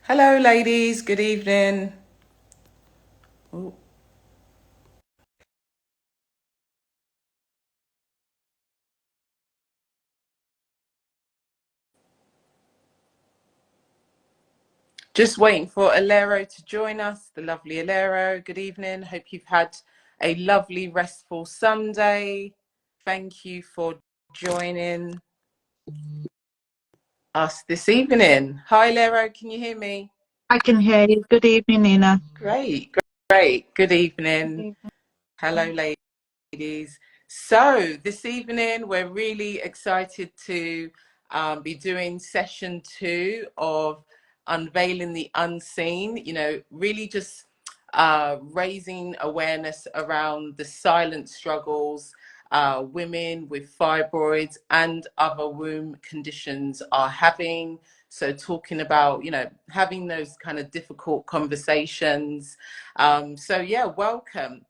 Hello, ladies. Good evening. Ooh. Just waiting for Alero to join us, the lovely Alero. Good evening. Hope you've had a lovely, restful Sunday. Thank you for joining us this evening. Hi, Alero. Can you hear me? I can hear you. Good evening, Nina. Great, great. Good Good evening. evening. Hello, ladies. So this evening, we're really excited to be doing session 2 of Unveiling the Unseen, really just raising awareness around the silent struggles women with fibroids and other womb conditions are having. So talking about, having those kind of difficult conversations. So yeah, welcome.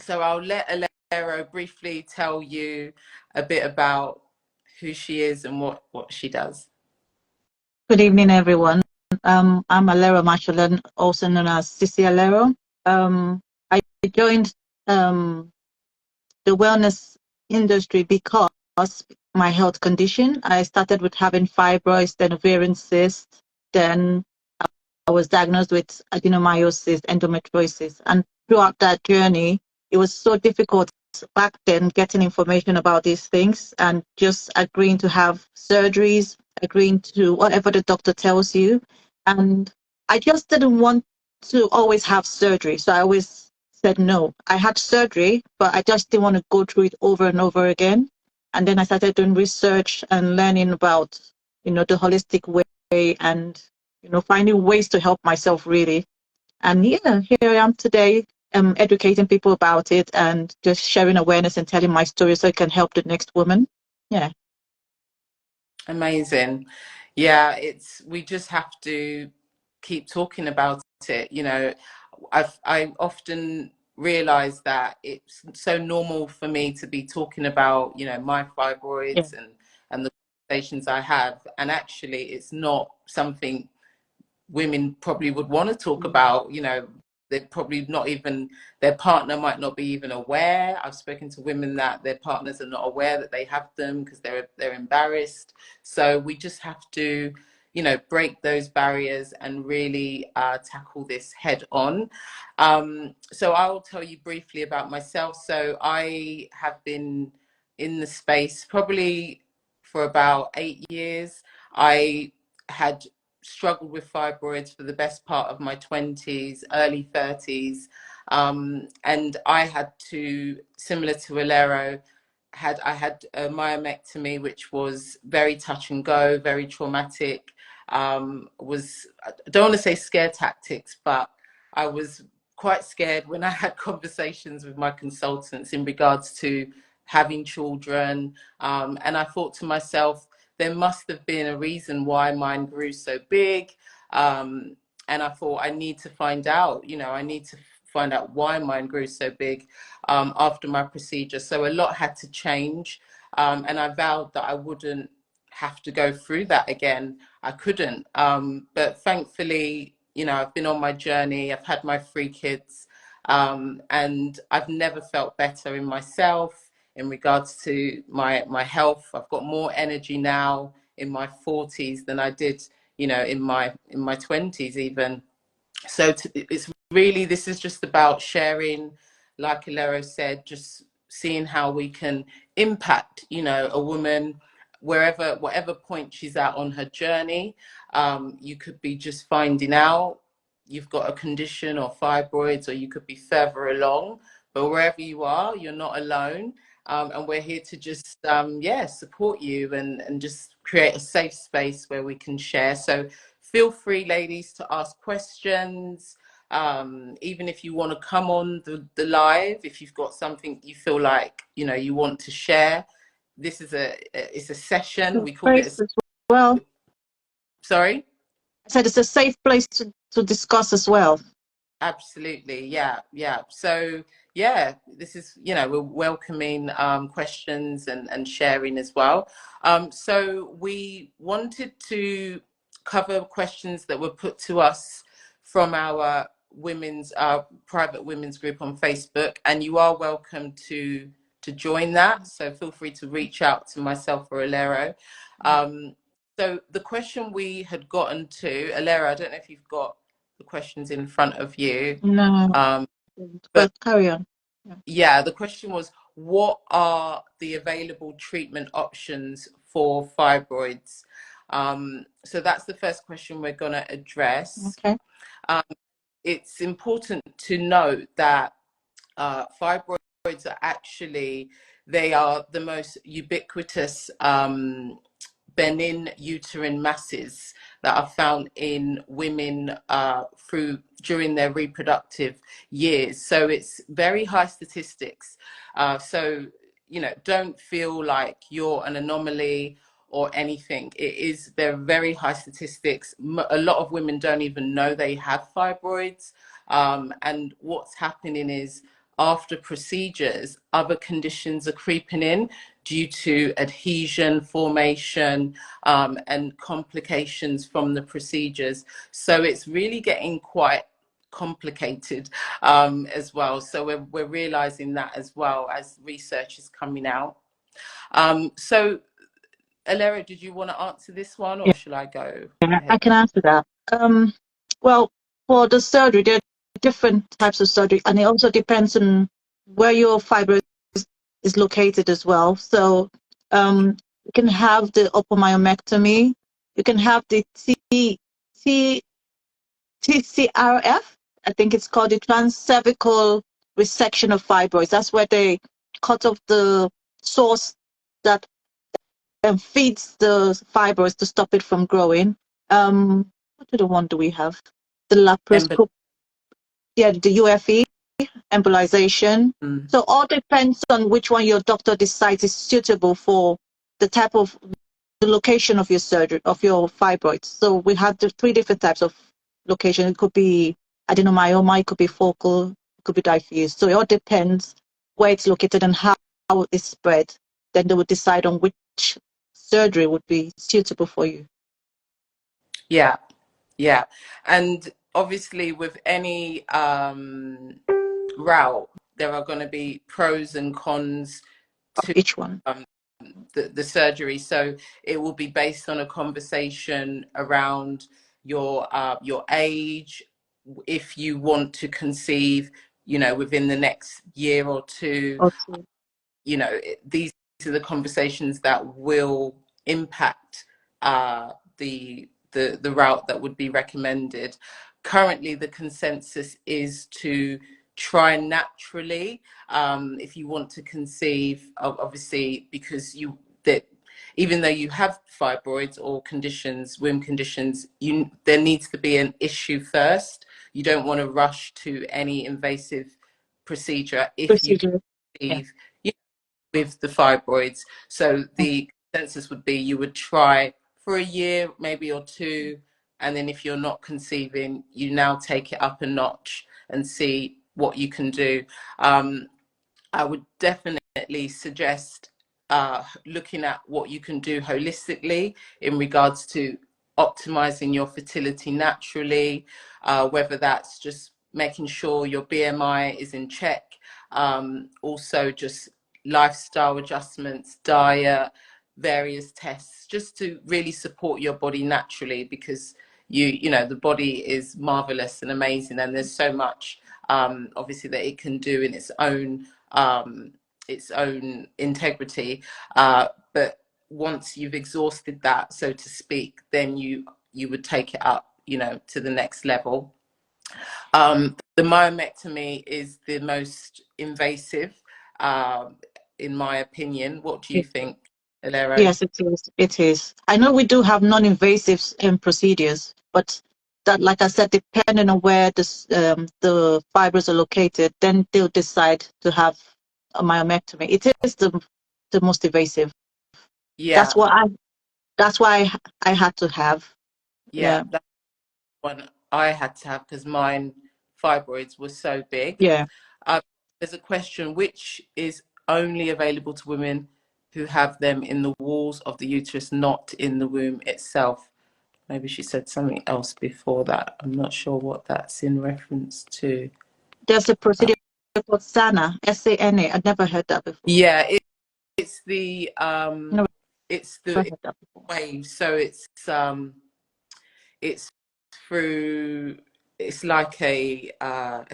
So I'll let Alero briefly tell you a bit about who she is and what she does. Good evening, everyone. I'm Alero Machelan, also known as Cici Alero. I joined um, the wellness industry because my health condition. I started with having fibroids, then ovarian cyst, then I was diagnosed with adenomyosis, endometriosis, and throughout that journey, it was so difficult back then getting information about these things and just agreeing to have surgeries, agreeing to whatever the doctor tells you. And I just didn't want to always have surgery. So I always said no. I had surgery, but I just didn't want to go through it over and over again. And then I started doing research and learning about, the holistic way and finding ways to help myself really. And yeah, here I am today, educating people about it and just sharing awareness and telling my story so it can help the next woman. Yeah. Amazing. Yeah, we just have to keep talking about it. I often realize that it's so normal for me to be talking about, my Yeah. fibroids and the conversations I have. And actually it's not something women probably would want to talk about. They're probably not even, their partner might not be even aware. I've spoken to women that their partners are not aware that they have them because they're embarrassed. So we just have to, break those barriers and really tackle this head on. So I'll tell you briefly about myself. So I have been in the space probably for about 8 years. I had struggled with fibroids for the best part of my 20s, early 30s. And I had to, similar to Alero, I had a myomectomy, which was very touch and go, very traumatic. I don't want to say scare tactics, but I was quite scared when I had conversations with my consultants in regards to having children. And I thought to myself, there must have been a reason why mine grew so big. Um, and I thought, I need to find out, I need to find out why mine grew so big after my procedure. So a lot had to change. And I vowed that I wouldn't have to go through that again. I couldn't. But thankfully, I've been on my journey. I've had my 3 kids. And I've never felt better in myself in regards to my health. I've got more energy now in my 40s than I did, in my 20s even. So it's really, this is just about sharing, like Ilero said, just seeing how we can impact, a woman wherever, whatever point she's at on her journey. You could be just finding out you've got a condition or fibroids, or you could be further along, but wherever you are, you're not alone. And we're here to just, support you and just create a safe space where we can share. So feel free, ladies, to ask questions. Even if you want to come on the live, if you've got something you feel like, you want to share, this is it's a session. We call it Place as well. sorry. I said it's a safe place to discuss as well. Absolutely. Yeah. Yeah. So, yeah, this is, we're welcoming questions and sharing as well. So we wanted to cover questions that were put to us from our private women's group on Facebook, and you are welcome to join that. So feel free to reach out to myself or Alero. So the question we had gotten to, Alero, I don't know if you've got the questions in front of you. No, But carry on. yeah, the question was, what are the available treatment options for fibroids? So that's the first question we're going to address. Okay. It's important to note that fibroids are actually, they are the most ubiquitous benign uterine masses that are found in women during their reproductive years. So it's very high statistics. So, you know, don't feel like you're an anomaly or anything. They're very high statistics. A lot of women don't even know they have fibroids. And what's happening is, after procedures, other conditions are creeping in due to adhesion formation and complications from the procedures. So it's really getting quite complicated as well. So we're realizing that as well as research is coming out. So Alero, did you want to answer this one, or shall I go ahead? I can answer that. Well, for the surgery, there are different types of surgery, and it also depends on where your fibroid is located as well. So you can have the open myomectomy, you can have the TCRF, I think it's called the transcervical resection of fibroids. That's where they cut off the source that feeds the fibroids to stop it from growing. What other one do we have? The laparoscope, the UFE, embolization. So all depends on which one your doctor decides is suitable for the type of the location of your surgery, of your fibroids. So we have the 3 different types of location. It could be adenomyoma, it could be focal, it could be diffuse. So it all depends where it's located and how it's spread. Then they would decide on which surgery would be suitable for you. Yeah. And obviously with any route, there are going to be pros and cons to each one. The surgery. So it will be based on a conversation around your age, if you want to conceive, you know, within the next year or two. Okay. You know, these are the conversations that will impact the route that would be recommended. Currently, the consensus is to try naturally, if you want to conceive, obviously, because even though you have fibroids or womb conditions, there needs to be an issue first. You don't want to rush to any invasive procedure if you can conceive with the fibroids. So the consensus would be you would try for a year, maybe or 2, and then if you're not conceiving, you now take it up a notch and see what you can do. I would definitely suggest looking at what you can do holistically in regards to optimizing your fertility naturally, whether that's just making sure your BMI is in check, also just lifestyle adjustments, diet, various tests, just to really support your body naturally, because you know the body is marvelous and amazing, and there's so much obviously that it can do in its own integrity, but once you've exhausted that, so to speak, then you would take it up, you know, to the next level. The myomectomy is the most invasive, in my opinion. What do you think, Alero? Yes, it is. It is. I know we do have non-invasive procedures, but that, like I said, depending on where the fibers are located, then they'll decide to have a myomectomy. It is the most invasive. Yeah. That's why I had to have. Yeah, that's one I had to have because mine fibroids were so big. Yeah. There's a question, which is only available to women who have them in the walls of the uterus, not in the womb itself. Maybe she said something else before that. I'm not sure what that's in reference to. There's a procedure called SANA, S-A-N-A. I've never heard that before. Yeah, it's the Never it's heard that before. waves. So it's through, it's like a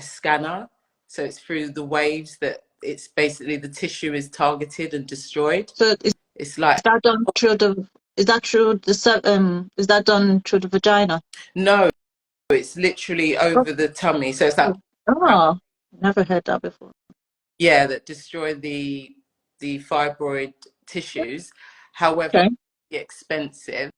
scanner. So it's through the waves that it's basically the tissue is targeted and destroyed. So It's like, is that done through the? Is that through the? Is that done through the vagina? no, it's literally over the tummy. So it's that, Oh, never heard that before. yeah, that destroy the fibroid tissues. However, Okay. it's expensive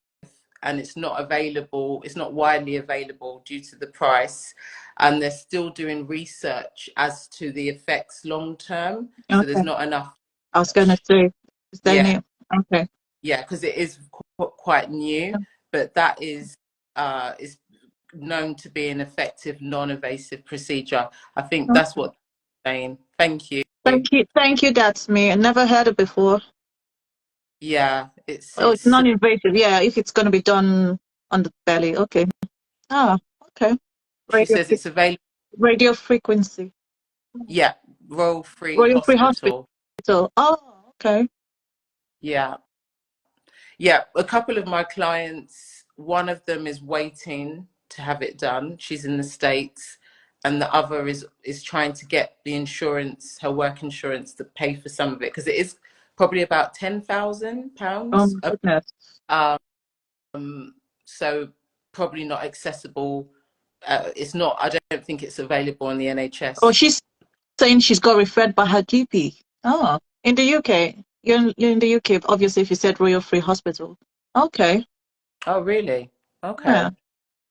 and it's not available, it's not widely available due to the price, and they're still doing research as to the effects long term, so there's Okay. not enough I was gonna research. say, is there Yeah, any? Okay. yeah, because it is quite new, but that is known to be an effective non-invasive procedure. I think that's what they're saying. Thank you. Thank you. That's me. I never heard it before. Yeah, Oh, it's it's non-invasive. Yeah, if it's gonna be done on the belly. Okay. Ah, okay. she Radio says it's available. radio frequency. Yeah, Royal Free Royal Free Hospital. Hospital. Oh, okay. Yeah. Yeah, a couple of my clients, one of them is waiting to have it done. She's in the States, and the other is trying to get the insurance, her work insurance, to pay for some of it, because it is probably about Oh £10,000. my goodness. So probably not accessible. It's not. I don't think it's available on the Oh, NHS. she's saying she's got referred by her GP. Oh, in the UK. You're in the UK, obviously, if you said Royal Free Hospital. Okay. Oh, really? Yeah. Okay.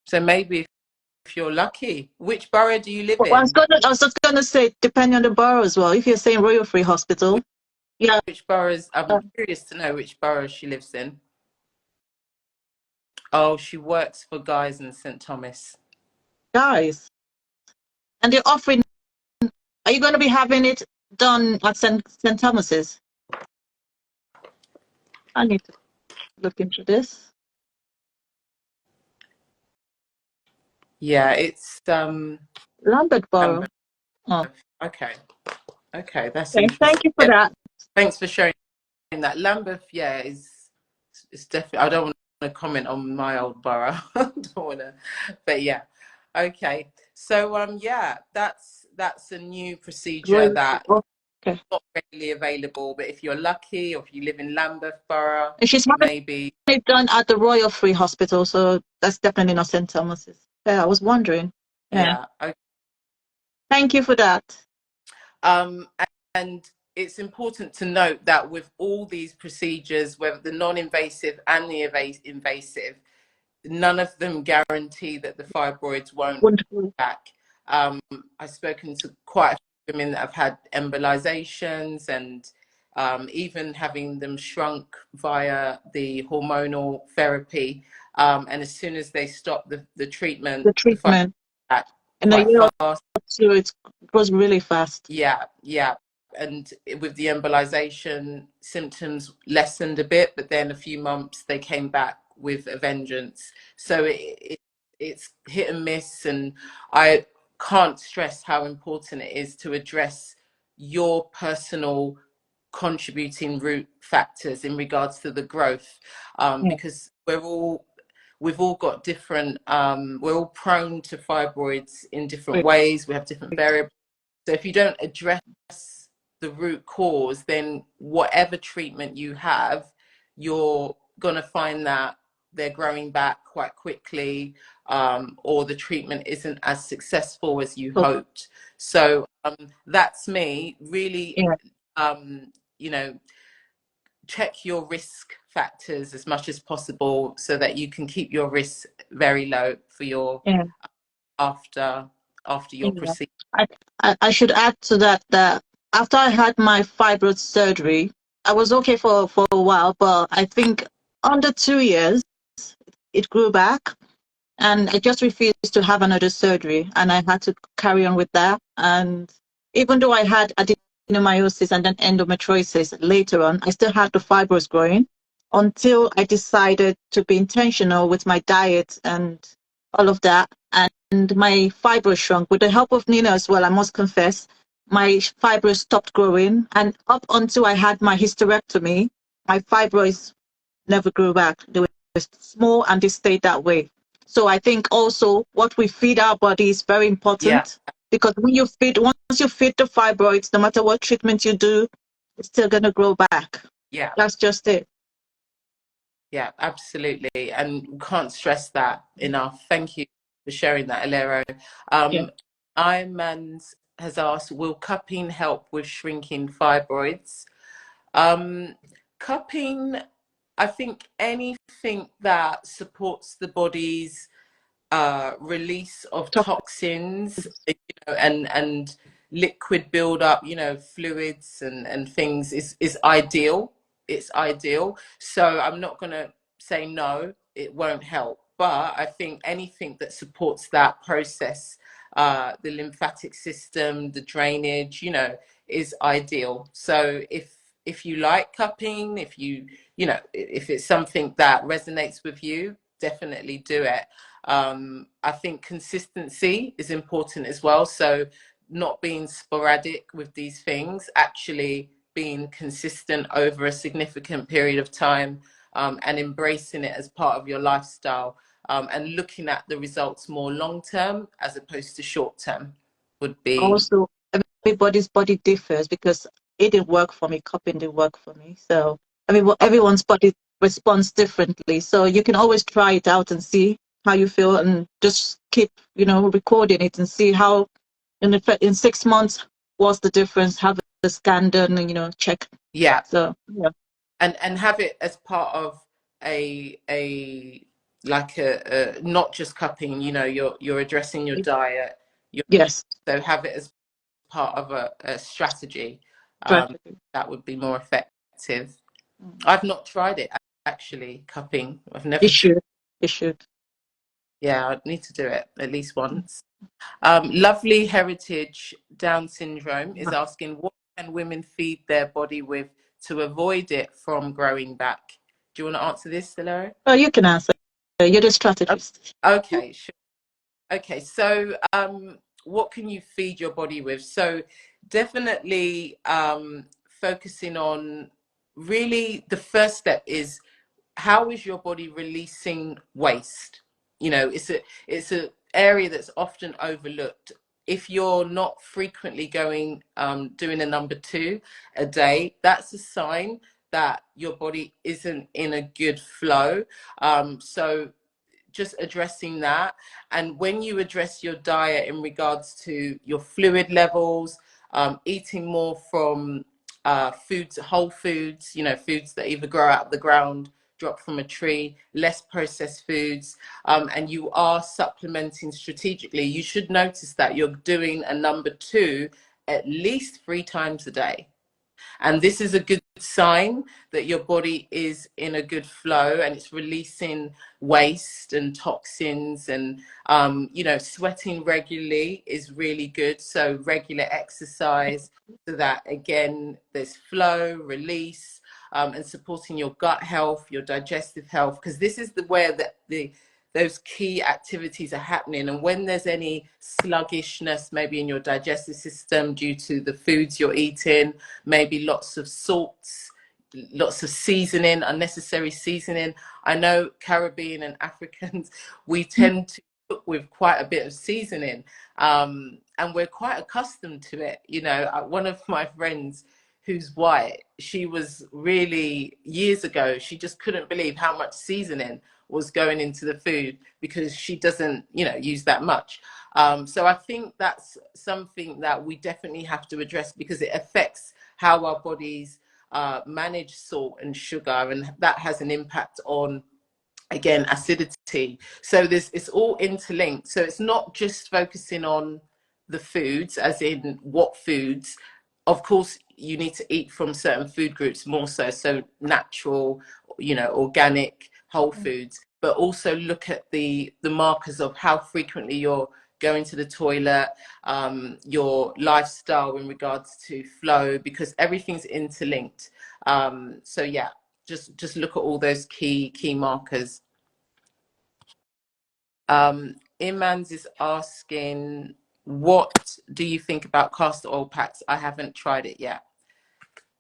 So maybe if you're lucky. Which borough do you live Well, in? I was just gonna say, depending on the borough as well. If you're saying Royal Free Hospital, yeah, Which boroughs? I'm curious to know which borough she lives in. Oh, she works for Guys and St Thomas. guys, and they're offering. Are you going to be having it done at St Thomas's? I need to look into this. Yeah, it's Lambeth Borough. Lambeth. Oh, Okay, okay, that's okay. interesting. Thank you for Yeah, that. thanks for sharing that. Lambeth, yeah, is it's definitely. I don't want to comment on my old borough. I don't want to, but yeah, okay. So yeah, that's a new procedure Royal. that Oh, okay. not readily available. But if you're lucky, or if you live in Lambeth Borough, And she's having maybe. it done at the Royal Free Hospital, so that's definitely not St Thomas's. Yeah, I was wondering. Yeah. Yeah. Okay. Thank you for that. Um, and it's important to note that with all these procedures, whether the non-invasive and the invasive, none of them guarantee that the fibroids won't Wonderful. come back. I've spoken to quite a few women that have had embolizations and even having them shrunk via the hormonal therapy. And as soon as they stop the treatment, The the fibroids treatment. back And a quite year or fast. two, it goes really fast. Yeah, yeah. And with the embolization, symptoms lessened a bit, but then a few months they came back with a vengeance. So it's hit and miss, and I can't stress how important it is to address your personal contributing root factors in regards to the growth, Yeah. because we've all got different, we're all prone to fibroids in different Great. ways. We have different variables. So if you don't address the root cause, then whatever treatment you have, you're going to find that they're growing back quite quickly, or the treatment isn't as successful as you So, hoped. So that's me. Really, yeah, you know, check your risk factors as much as possible so that you can keep your risk very low for your yeah, after your yeah. procedure. I should add to that that after I had my fibroid surgery, I was okay for a while, but I think under 2 years it grew back, and I just refused to have another surgery, and I had to carry on with that. And even though I had adenomyosis and then endometriosis later on, I still had the fibroids growing until I decided to be intentional with my diet and all of that. And my fibroids shrunk with the help of Nina as well, I must confess. My fibroids stopped growing. And up until I had my hysterectomy, my fibroids never grew back. They were small and they stayed that way. So I think also what we feed our body is very Yeah, important, because once you feed the fibroids, no matter what treatment you do, it's still going to grow back. yeah, That's just it. yeah, absolutely. And we can't stress that enough. Thank you for sharing that, Alero. Yeah. Ironmans has asked, will cupping help with shrinking fibroids? Um, Cupping, I think anything that supports the body's release of toxins, you know, and liquid buildup, you know, fluids and things is ideal. It's ideal. So I'm not going to say no, it won't help. But I think anything that supports that process, the lymphatic system, the drainage, you know, is ideal. So if you like cupping, if you know, if it's something that resonates with you, definitely do it. I think consistency is important as well. So not being sporadic with these things, actually being consistent over a significant period of time, and embracing it as part of your lifestyle, and looking at the results more long term as opposed to short term would be. Also, everybody's body differs, because it didn't work for me, cupping didn't work for me. So, I mean, everyone's body responds differently. So you can always try it out and see how you feel, and just keep, recording it and see how in 6 months what's the difference. Have a scan done and, check. Yeah, So, yeah. and have it as part of a like a not just cupping, you know, you're addressing your diet, you Yes. so have it as part of a strategy, Strategy. that would be more effective. Mm. I've not tried it actually, cupping. I've never You tried. should. You should. Yeah, I need to do it at least once. Lovely Heritage Down Syndrome is asking, what can women feed their body with to avoid it from growing back? Do you want to answer this, Delora? Oh, you can answer. You're the strategist. Okay, sure. Okay, so what can you feed your body with? So definitely focusing on, really the first step is, how is your body releasing waste? You know, it's a area that's often overlooked. If you're not frequently going doing a number two a day, that's a sign that your body isn't in a good flow. So just addressing that. And when you address your diet in regards to your fluid levels, eating more from foods, whole foods, you know, foods that either grow out of the ground, drop from a tree, less processed foods, and you are supplementing strategically, you should notice that you're doing a number two at least 3 times a day. And this is a good sign that your body is in a good flow and it's releasing waste and toxins. And, you know, sweating regularly is really good. So regular exercise, so that, again, there's flow, release, and supporting your gut health, your digestive health, because this is the where those key activities are happening. And when there's any sluggishness, maybe in your digestive system due to the foods you're eating, maybe lots of salts, lots of seasoning, unnecessary seasoning. I know Caribbean and Africans, we tend to cook with quite a bit of seasoning, and we're quite accustomed to it. You know, one of my friends who's white, she was really, years ago, she just couldn't believe how much seasoning was going into the food, because she doesn't, you know, use that much. So I think that's something that we definitely have to address, because it affects how our bodies manage salt and sugar, and that has an impact on, again, acidity. So it's all interlinked. So it's not just focusing on the foods, as in what foods. Of course, you need to eat from certain food groups more so natural, you know, organic, whole foods, but also look at the markers of how frequently you're going to the toilet, your lifestyle in regards to flow, because everything's interlinked. So yeah, just look at all those key markers. Imans is asking, what do you think about castor oil packs? I haven't tried it yet.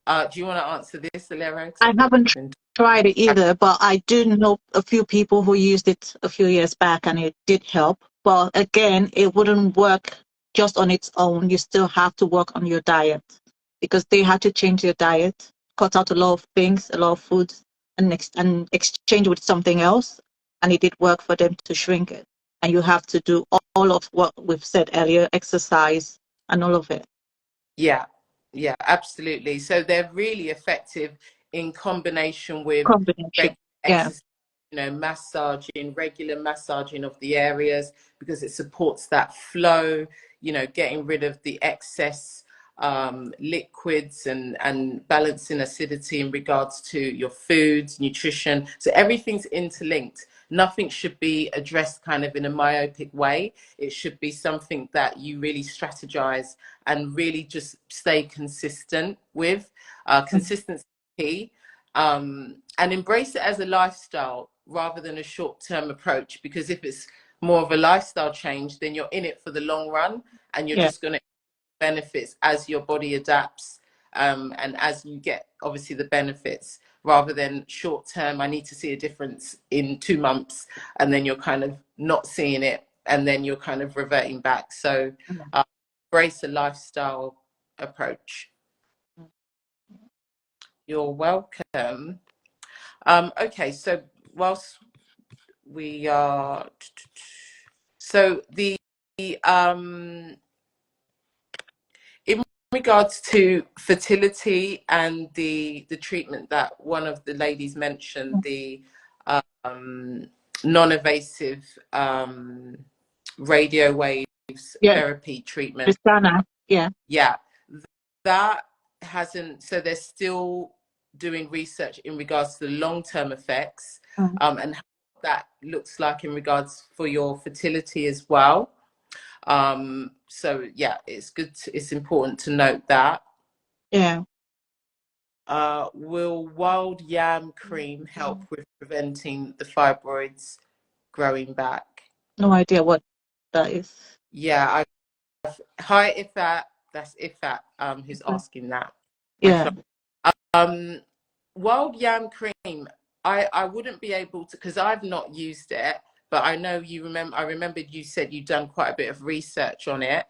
Do you want to answer this, Alero? I haven't tried it either, but I do know a few people who used it a few years back and it did help. But again, it wouldn't work just on its own. You still have to work on your diet because they had to change their diet, cut out a lot of things, a lot of foods, and exchange with something else. And it did work for them to shrink it. And you have to do all of what we've said earlier, exercise and all of it. Yeah, absolutely. So they're really effective in combination with Combination. regular Yeah. exercise, regular massaging of the areas, because it supports that flow, getting rid of the excess liquids and balancing acidity in regards to your foods, nutrition. So everything's interlinked. Nothing should be addressed kind of in a myopic way. It should be something that you really strategize and really just stay consistent with. Consistency, and embrace it as a lifestyle rather than a short-term approach, because if it's more of a lifestyle change, then you're in it for the long run, and you're just going to benefits as your body adapts, and as you get obviously the benefits, rather than short term, I need to see a difference in 2 months, and then you're kind of not seeing it, and then you're kind of reverting back. So embrace a lifestyle approach. You're welcome. Okay, so whilst we are, so the in regards to fertility and the treatment that one of the ladies mentioned, the non-invasive radio waves therapy treatment. Yeah, that hasn't, so they're still doing research in regards to the long-term effects, and how that looks like in regards for your fertility as well. So yeah, it's important to note that. Will wild yam cream help with preventing the fibroids growing back? No idea what that is. Yeah, hi Ifat, that's Ifat who's asking that. Yeah. Wild yam cream, I wouldn't be able to, because I've not used it, but I know I remembered you said you've done quite a bit of research on it.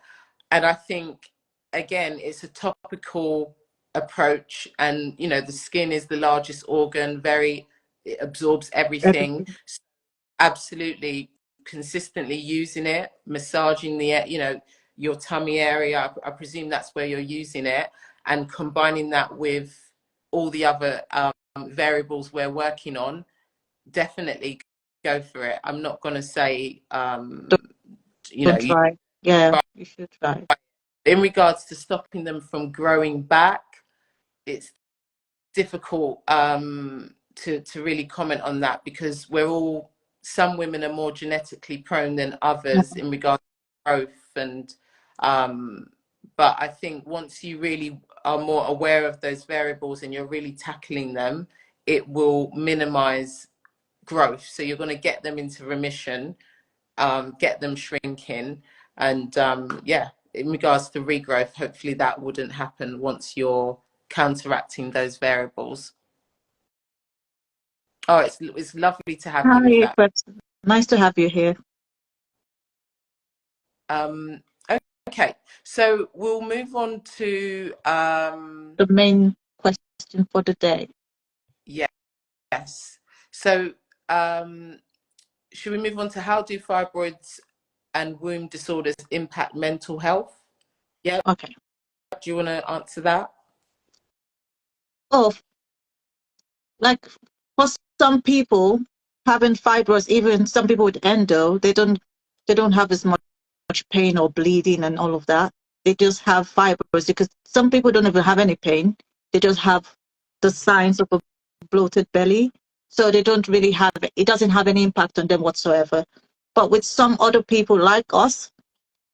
And I think, again, it's a topical approach, and, the skin is the largest organ, it absorbs everything. So absolutely consistently using it, massaging your tummy area. I presume that's where you're using it, and combining that with all the other variables we're working on. Definitely go for it. I'm not going to say, Don't try. Yeah, you should try. In regards to stopping them from growing back, it's difficult to really comment on that, because some women are more genetically prone than others in regards to growth, and but I think once you really are more aware of those variables and you're really tackling them, it will minimize growth. So you're going to get them into remission, get them shrinking, and in regards to regrowth, hopefully that wouldn't happen once you're counteracting those variables. Oh, it's lovely to have you. Hi, but nice to have you here. Okay, so we'll move on to the main question for the day. Yes. So should we move on to how do fibroids and womb disorders impact mental health? Yeah. Okay. Do you want to answer that? Oh, like for some people having fibroids, even some people with endo, they don't have as much pain or bleeding and all of that. They just have fibroids, because some people don't even have any pain. They just have the signs of a bloated belly. So they don't really have, it doesn't have any impact on them whatsoever. But with some other people like us,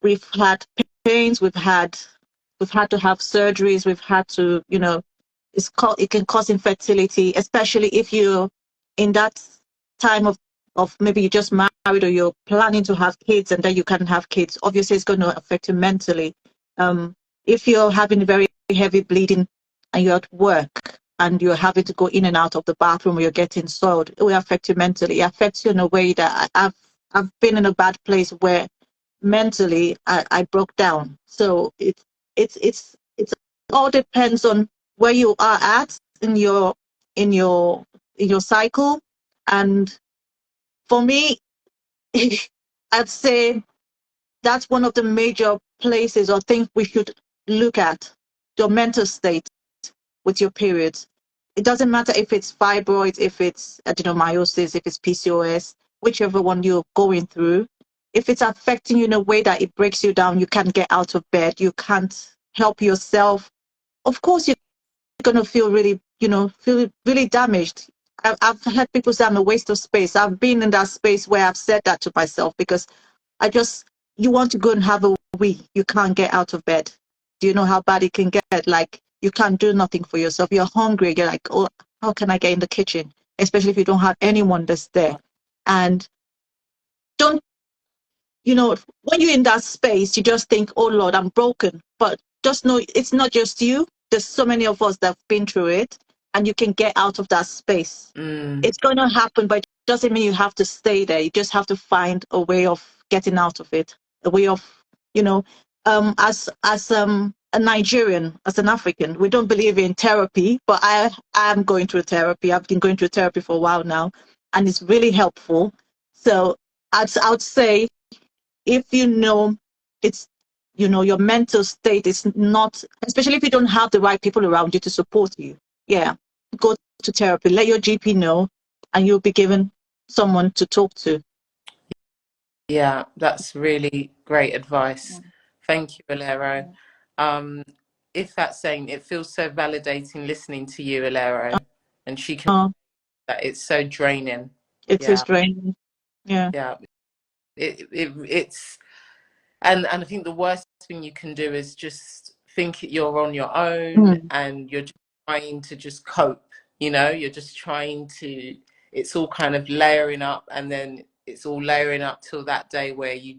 we've had pains, we've had to have surgeries, we've had to, it can cause infertility, especially if you're in that time of maybe you just married or you're planning to have kids and then you can't have kids. Obviously, it's going to affect you mentally. If you're having very heavy bleeding and you're at work and you're having to go in and out of the bathroom or you're getting soiled, it will affect you mentally. It affects you in a way that I've been in a bad place where mentally I broke down. So it's all depends on where you are at in your cycle. And for me, I'd say that's one of the major places or things we should look at, your mental state with your periods. It doesn't matter if it's fibroids, if it's adenomyosis, if it's PCOS, whichever one you're going through. If it's affecting you in a way that it breaks you down, you can't get out of bed, you can't help yourself. Of course, you're going to feel really, feel really damaged. I've had people say I'm a waste of space. I've been in that space where I've said that to myself because you want to go and have a wee, you can't get out of bed. Do you know how bad it can get? Like, you can't do nothing for yourself. You're hungry. You're like, oh, how can I get in the kitchen? Especially if you don't have anyone that's there. And don't, when you're in that space, you just think, oh Lord, I'm broken. But just know it's not just you. There's so many of us that have been through it, and you can get out of that space. It's going to happen, but it doesn't mean you have to stay there. You just have to find a way of getting out of it, a way of, as a Nigerian, as an African, we don't believe in therapy, but I am going through therapy. I've been going through therapy for a while now, and it's really helpful. So I would say, if it's, your mental state is not, especially if you don't have the right people around you to support you, go to therapy. Let your GP know, and you'll be given someone to talk to. Yeah, that's really great advice. Thank you, Alero. If that's saying, it feels so validating listening to you, Alero, and she can, that it's so draining. It is draining. Yeah. It's and I think the worst thing you can do is just think you're on your own and you're just trying to just cope. You're just trying to. It's all kind of layering up, and then it's all layering up till that day where you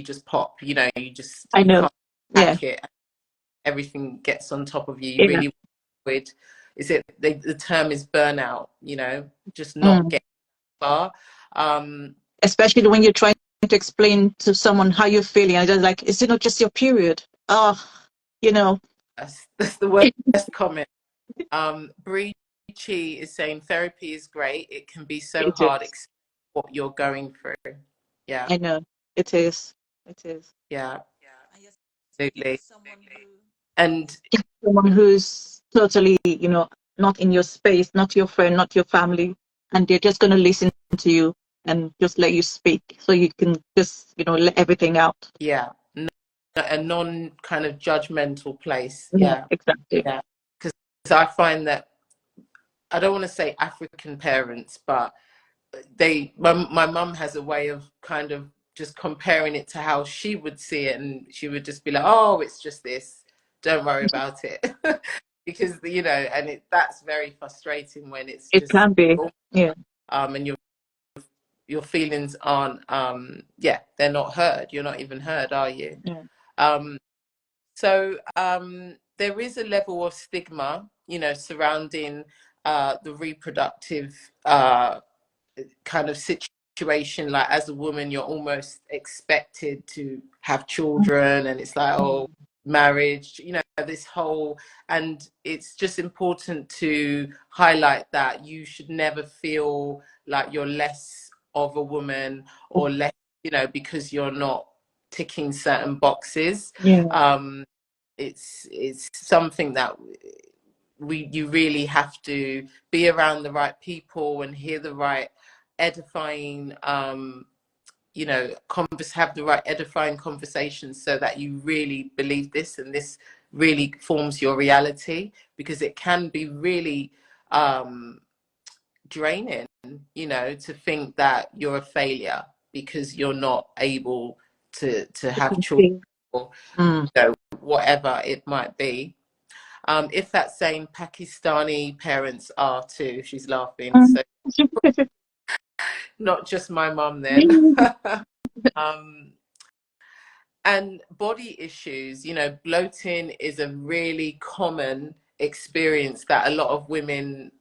just pop. You can't hack it. Everything gets on top of you. You really would. The term is burnout. Just not getting far. Especially when you're trying to explain to someone how you're feeling, and they're like, "Is it not just your period?" That's the worst comment. Breachy is saying therapy is great. It can be so hard explaining what you're going through. Yeah, I know it is. It is. Yeah, absolutely. And someone who's totally, not in your space, not your friend, not your family, and they're just going to listen to you and just let you speak, so you can just, let everything out. Yeah, a non kind of judgmental place. Yeah, exactly. Yeah, because I find that, I don't want to say African parents, but my mum has a way of kind of just comparing it to how she would see it, and she would just be like, oh, it's just this, don't worry about it. Because and that's very frustrating when it's it just can be. And your feelings aren't they're not heard. You're not even heard, are you? So there is a level of stigma surrounding the reproductive kind of situation. Like, as a woman, you're almost expected to have children, and it's like, oh, marriage, this whole, and it's just important to highlight that you should never feel like you're less of a woman, or less, because you're not ticking certain boxes. It's something that you really have to be around the right people and hear the right edifying have the right edifying conversations, so that you really believe this, and this really forms your reality, because it can be really draining, to think that you're a failure because you're not able to have children, or whatever it might be. If that same Pakistani parents are too, she's laughing. So not just my mum then. um, and body issues, you know, bloating is a really common experience that a lot of women,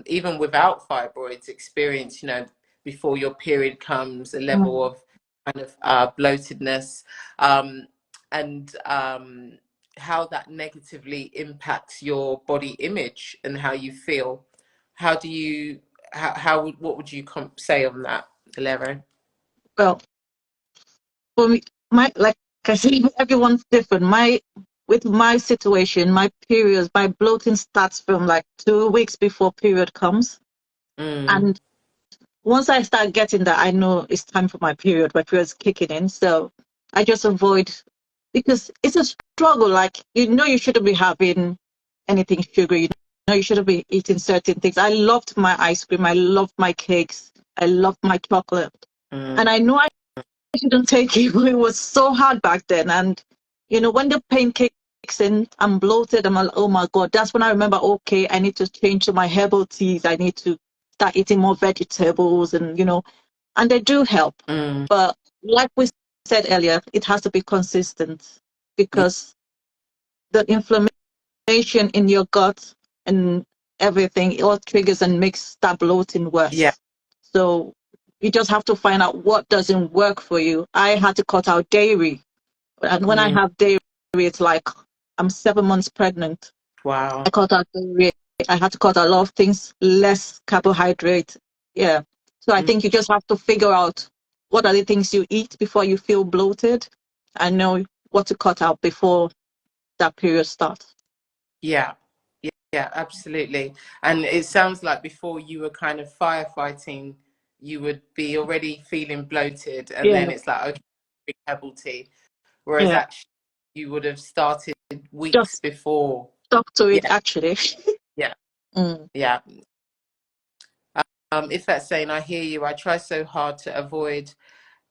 even without fibroids, experience, you know, before your period comes, a level of kind of bloatedness, um, and how that negatively impacts your body image and how you feel. How do you, what would you say on that, Alero? Well, for me, like I said, everyone's different. With my situation, my periods, my bloating starts from like 2 weeks before period comes. And once I start getting that, I know it's time for my period. My period's kicking in. So I just avoid, because it's a struggle. Like, you know, you shouldn't be having anything sugary. You know, you shouldn't be eating certain things. I loved my ice cream. I loved my cakes. I loved my chocolate. And I know I shouldn't take it, but it was so hard back then. And, you know, when the pain kicks in, I'm bloated. I'm like, oh my God. That's when I remember, okay, I need to change to my herbal teas. I need to start eating more vegetables, and, you know, and they do help. But like we said earlier, it has to be consistent, because the inflammation in your gut and everything, it all triggers and makes that bloating Yeah. worse. So you just have to find out what doesn't work for you. I had to cut out dairy. And when I have dairy, it's like I'm 7 months pregnant. Wow. I cut out dairy. I had to cut out a lot of things, less carbohydrate. Yeah. So I think you just have to figure out what are the things you eat before you feel bloated, and know what to cut out before that period starts. Yeah. Yeah, absolutely. And it sounds like before you were kind of firefighting, you would be already feeling bloated, and Yeah. then it's like, okay, drink herbal tea. Whereas Yeah. actually you would have started weeks Just before. stuck to it, Yeah, actually. yeah, Mm. yeah. If that's saying, I hear you, I try so hard to avoid,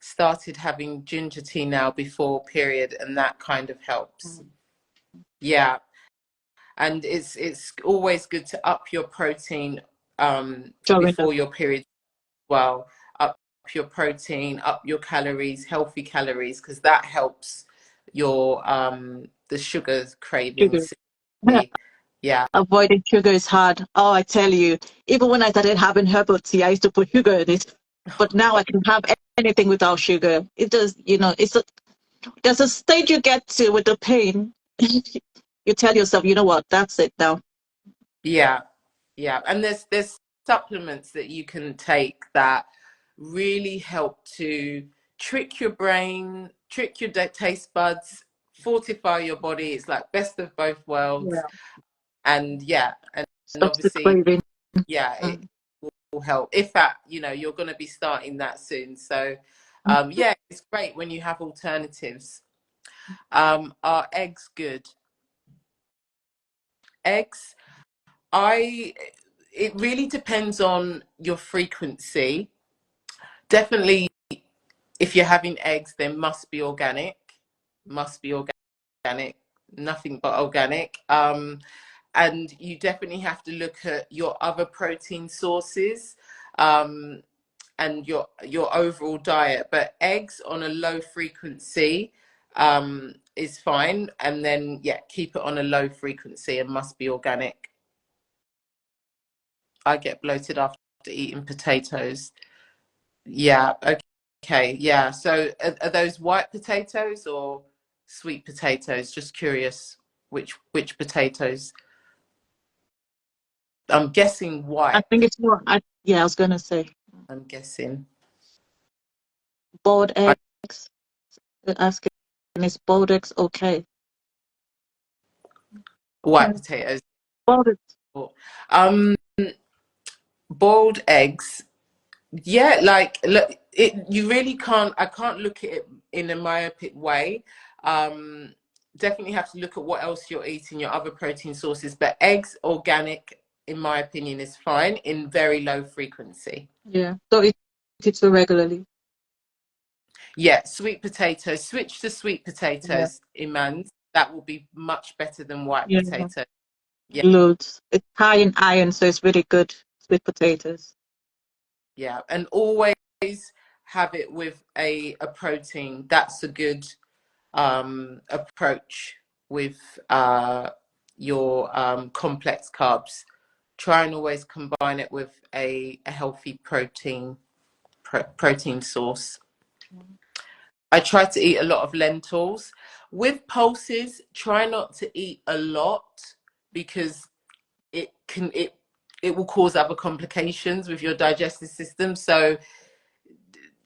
started having ginger tea now before period, and that kind of helps. Yeah. And it's always good to up your protein During the before your period as well. Up your protein, up your calories, healthy calories, because that helps your the sugar sugar. cravings. Yeah, Avoiding sugar is hard. Oh, I tell you, even when I started having herbal tea, I used to put sugar in it. But now I can have anything without sugar. It does, you know, there's a stage you get to with the pain. You tell yourself, you know what, that's it now. yeah, yeah. And there's supplements that you can take that really help to trick your brain, trick your taste buds, fortify your body. It's like best of both worlds. Yeah. And yeah, and Stops the obviously, craving. yeah, it Mm. will help if that, you know, you're going to be starting that soon. So yeah, it's great when you have alternatives. Are eggs good? Eggs, I it really depends on your frequency. Definitely, if you're having eggs, they must be organic. Must be organic. Nothing but organic. And you definitely have to look at your other protein sources, and your overall diet. But eggs on a low frequency is fine, and then yeah, keep it on a low frequency and must be organic. I get bloated after eating potatoes. Yeah, okay, yeah. So are those white potatoes or sweet potatoes? Just curious which potatoes. I'm guessing I white. think it's more, yeah, I was going to say I'm guessing boiled I, eggs. They're asking, is boiled eggs okay? white Mm. potatoes. Boiled eggs. Um, boiled eggs. Yeah, like look, it. You really can't. I can't look at it in a myopic way. Um, Definitely have to look at what else you're eating, your other protein sources. But eggs, organic, in my opinion, is fine in very low frequency. Yeah. So it's so regularly. Yeah, sweet potatoes. Switch to sweet Yeah. potatoes, Imans. That will be much better than white Yeah. potato. Yeah, loads. It's high in iron, so it's really good. Sweet potatoes. yeah, and always have it with a protein. That's a good approach with your complex carbs. Try and always combine it with a healthy protein source. I try to eat a lot of lentils. With pulses, try not to eat a lot because it will cause other complications with your digestive system. So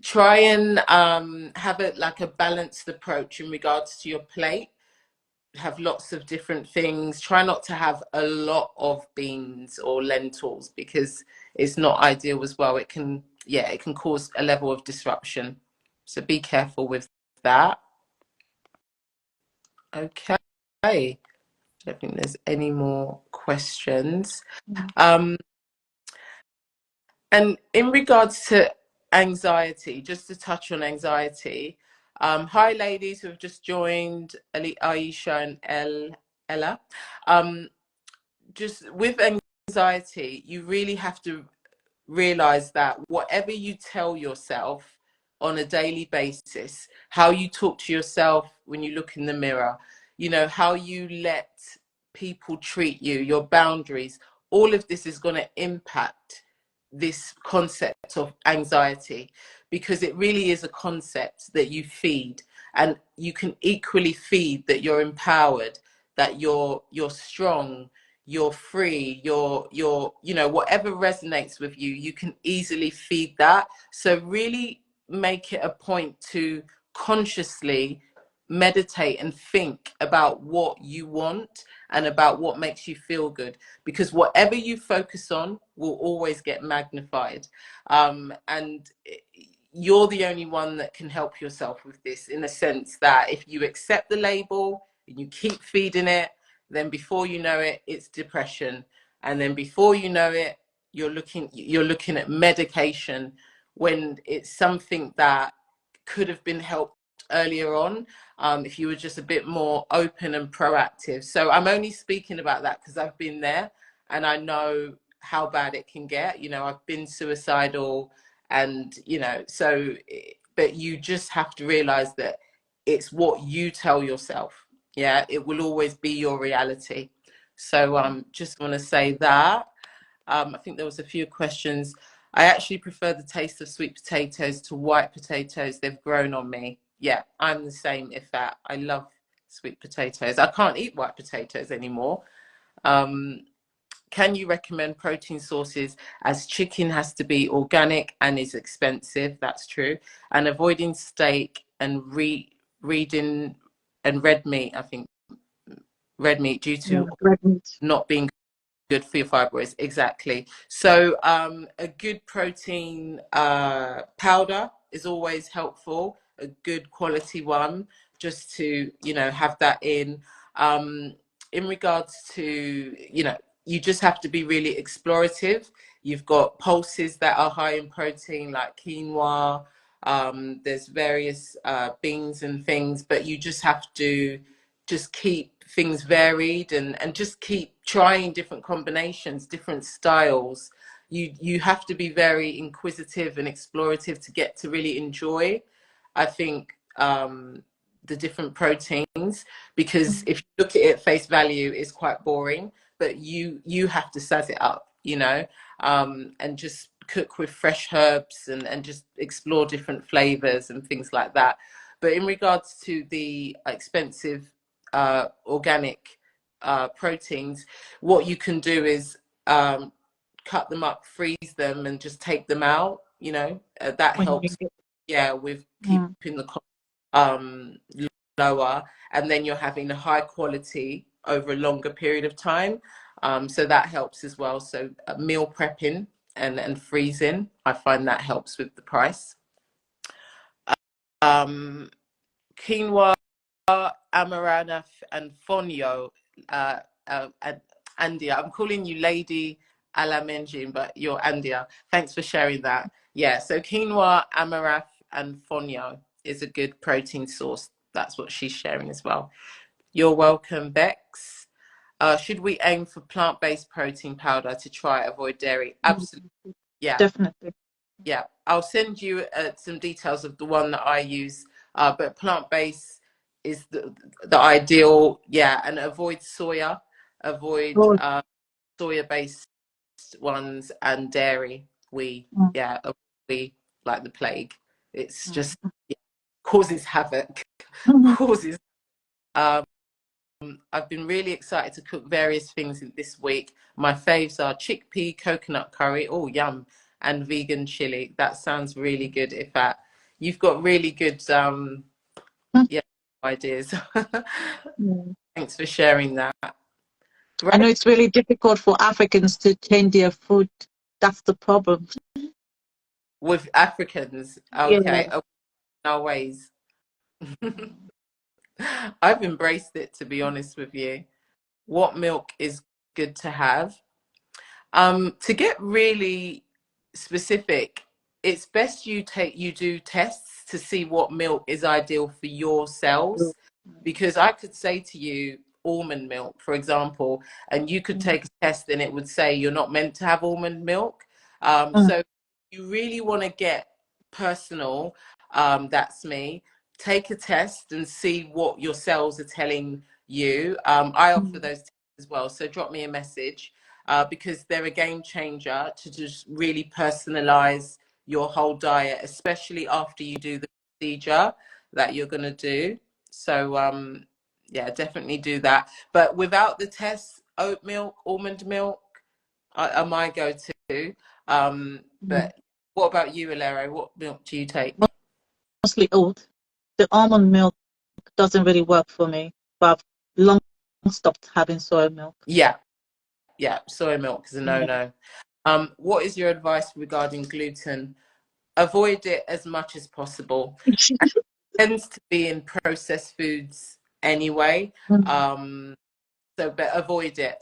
try and have it like a balanced approach in regards to your plate. Have lots of different things. Try not to have a lot of beans or lentils because it's not ideal as well. It can cause a level of disruption. So be careful with that. Okay. I don't think there's any more questions. And in regards to anxiety, just to touch on anxiety, hi ladies who have just joined, Aisha and Ella. Just with anxiety, you really have to realize that whatever you tell yourself on a daily basis, how you talk to yourself when you look in the mirror, how you let people treat you, your boundaries, all of this is going to impact this concept of anxiety, because it really is a concept that you feed, and you can equally feed that you're empowered, that you're strong, you're free, you're whatever resonates with you, you can easily feed that. So really make it a point to consciously meditate and think about what you want and about what makes you feel good, because whatever you focus on will always get magnified. And you're the only one that can help yourself with this, in the sense that if you accept the label and you keep feeding it, then before you know it, it's depression. And then before you know it, you're looking at medication, when it's something that could have been helped earlier on, if you were just a bit more open and proactive. So I'm only speaking about that because I've been there and I know how bad it can get. I've been suicidal, and but you just have to realize that it's what you tell yourself. Yeah, it will always be your reality. So just want to say that. I think there was a few questions. I actually prefer the taste of sweet potatoes to white potatoes. They've grown on me. Yeah, I'm the same. If that, I love sweet potatoes. I can't eat white potatoes anymore. Can you recommend protein sources, as chicken has to be organic and is expensive? That's true. And avoiding steak and reading and red meat, I think red meat, due to Red meat. not being good for your fibroids. Exactly. So a good protein powder is always helpful, a good quality one, just to have that in regards to you just have to be really explorative. You've got pulses that are high in protein, like quinoa. There's various beans and things, but you just have to just keep things varied, and just keep trying different combinations, different styles. You have to be very inquisitive and explorative to get to really enjoy, I think, the different proteins, because if you look at it face value, it's quite boring, but you have to size it up, and just cook with fresh herbs, and just explore different flavors and things like that. But in regards to the expensive organic proteins, what you can do is cut them up, freeze them, and just take them out. That helps. Yeah, with keeping the cost lower, and then you're having a high quality over a longer period of time. So that helps as well. So meal prepping and freezing, I find that helps with the price. Quinoa, amaranth, and fonio. And Andia, I'm calling you Lady Alamenjin, but you're Andia. Thanks for sharing that. Yeah, so quinoa, amaranth, and fonio is a good protein source. That's what she's sharing as well. You're welcome, Bex. Should we aim for plant-based protein powder to try avoid dairy? Mm, Absolutely. Yeah. definitely. Yeah. I'll send you some details of the one that I use. But plant-based is the ideal. Yeah. And avoid soya, avoid Oh, soya-based ones, and dairy. mm, We like the plague. It's mm. just, yeah, causes havoc. Mhm. Causes. Um, I've been really excited to cook various things this week. My faves are chickpea coconut curry, oh yum, and vegan chili. That sounds really good. If that, you've got really good yeah, ideas. Mm. Thanks for sharing that. I Great. know it's really difficult for Africans to change their food. That's the problem. With Africans, Yeah. okay, our ways. I've embraced it, to be honest with you. What milk is good to have? To get really specific, it's best you do tests to see what milk is ideal for your cells, because I could say to you almond milk, for example, and you could Mm, take a test and it would say you're not meant to have almond milk. mm, So you really want to get personal. That's me. Take a test and see what your cells are telling you. I offer mm, those tests as well, so drop me a message, because they're a game changer to just really personalize your whole diet, especially after you do the procedure that you're going to do. So, yeah, definitely do that. But without the tests, oat milk, almond milk are my go-to. mm. But what about you, Alero? What milk do you take? Mostly oat. The almond milk doesn't really work for me, but I've long stopped having soy milk. Yeah, yeah, soy milk is a Yeah. no-no. What is your advice regarding gluten? Avoid it as much as possible. Tends to be in processed foods anyway. Mm, But avoid it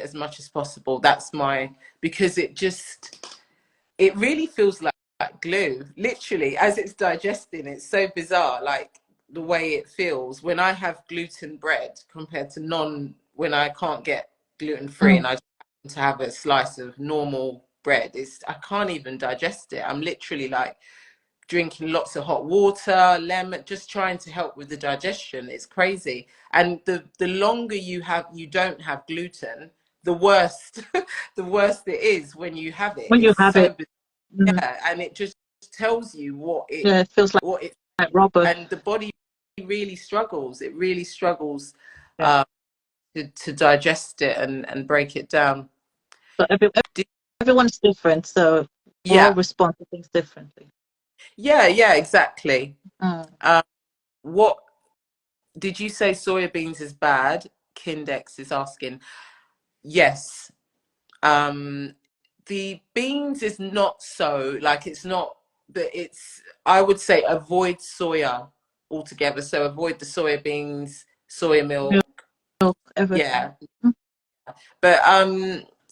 as much as possible. That's my, because it really feels like glue, literally, as it's digesting. It's so bizarre, like the way it feels when I have gluten bread compared to when I can't get gluten free mm. and I just happen to have a slice of normal bread. I can't even digest it. I'm literally like drinking lots of hot water, lemon, just trying to help with the digestion. It's crazy. And the longer you don't have gluten, the worst the worst it is when you have it. When you It's have it, so mm, yeah, and it just tells you yeah, it feels what it like rubber. and the body really struggles. It really struggles Yeah. uh, to digest it and break it down. So Did- everyone's different, so we all yeah, respond to things differently. yeah, exactly. Mm. Um, what did you say soya beans is bad? Kindex is asking. Yes. Um, the beans is not so, like, it's not, but I would say avoid soya altogether. So avoid the soya beans, soya Milk, milk. everything. Yeah. Mm. But